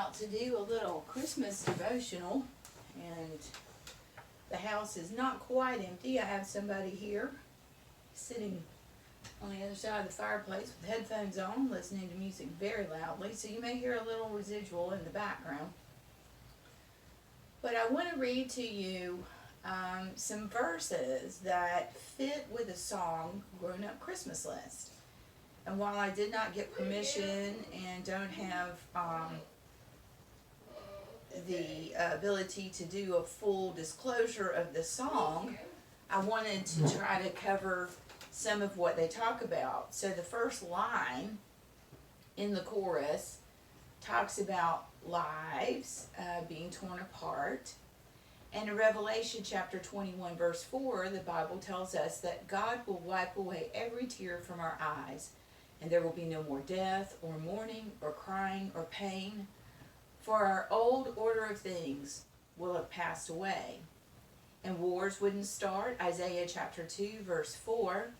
about to do a little Christmas devotional, and the house is not quite empty. I have somebody here sitting on the other side of the fireplace with headphones on, listening to music very loudly, so you may hear a little residual in the background. But I want to read to you some verses that fit with the song Grown Up Christmas List. And while I did not get permission and don't have the ability to do a full disclosure of the song, I wanted to try to cover some of what they talk about. So the first line in the chorus talks about lives being torn apart. And in Revelation chapter 21 verse 4, the Bible tells us that God will wipe away every tear from our eyes, and there will be no more death or mourning or crying or pain, for our old order of things will have passed away. And wars wouldn't start. Isaiah chapter 2 verse 4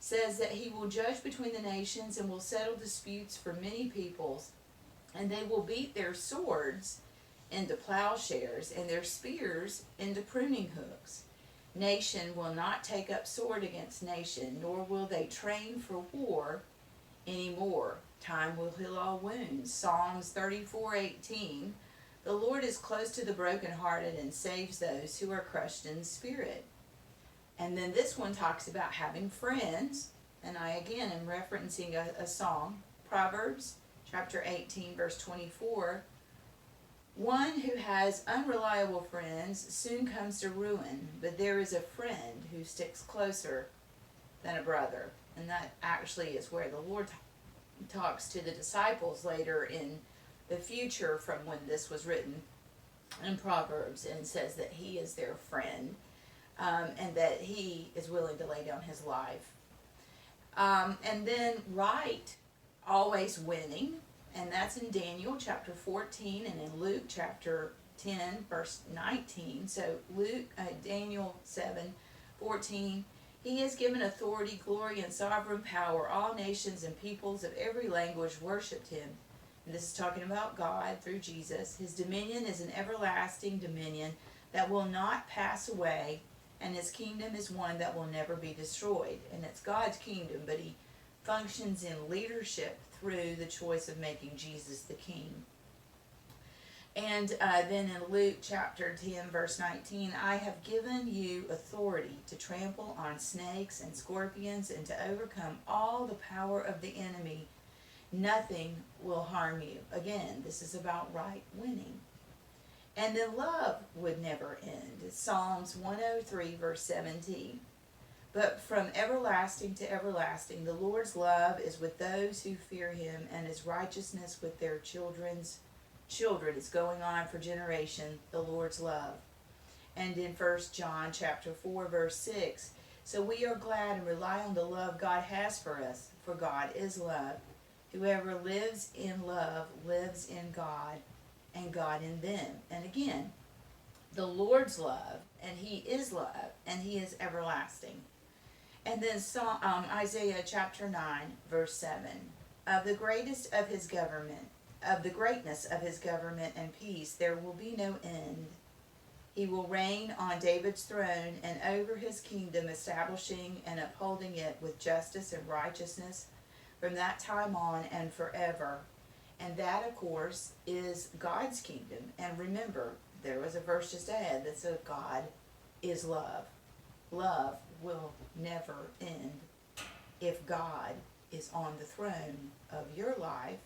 says that he will judge between the nations and will settle disputes for many peoples, and they will beat their swords into plowshares and their spears into pruning hooks. Nation will not take up sword against nation, nor will they train for war anymore. Time will heal all wounds. Psalms 34:18. The Lord is close to the brokenhearted and saves those who are crushed in spirit. And then this one talks about having friends, and I again am referencing a song, Proverbs chapter 18 verse 24. One who has unreliable friends soon comes to ruin, but there is a friend who sticks closer than a brother. And that actually is where the Lord talks to the disciples later in the future from when this was written in Proverbs, and says that he is their friend, and that he is willing to lay down his life. And then right, always winning, and that's in Daniel chapter 14 and in Luke chapter 10 verse 19. So Daniel 7:14. He has given authority, glory, and sovereign power. All nations and peoples of every language worshipped him. And this is talking about God through Jesus. His dominion is an everlasting dominion that will not pass away, and his kingdom is one that will never be destroyed. And it's God's kingdom, but he functions in leadership through the choice of making Jesus the king. And then in Luke chapter 10 verse 19, I have given you authority to trample on snakes and scorpions and to overcome all the power of the enemy. Nothing will harm you. Again, this is about right winning. And then love would never end. It's Psalms 103 verse 17. But from everlasting to everlasting, the Lord's love is with those who fear him, and his righteousness with their children's children. Is going on for generation, the Lord's love. And in 1 John chapter 4 verse 6, so we are glad and rely on the love God has for us, for God is love. Whoever lives in love lives in God, and God in them. And again, the Lord's love, and he is love, and he is everlasting. And then Isaiah chapter 9 verse 7, of the greatness of his government and peace there will be no end. He will reign on David's throne and over his kingdom, establishing and upholding it with justice and righteousness from that time on and forever. And that, of course, is God's kingdom. And remember, there was a verse just ahead that said God is love. Love will never end if God is on the throne of your life,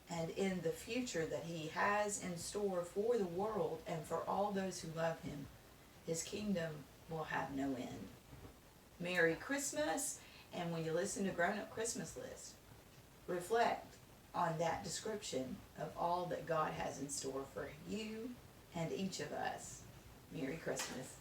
and in the future that he has in store for the world and for all those who love him. His kingdom will have no end. Merry Christmas, and when you listen to Grown Up Christmas List, reflect on that description of all that God has in store for you and each of us. Merry Christmas.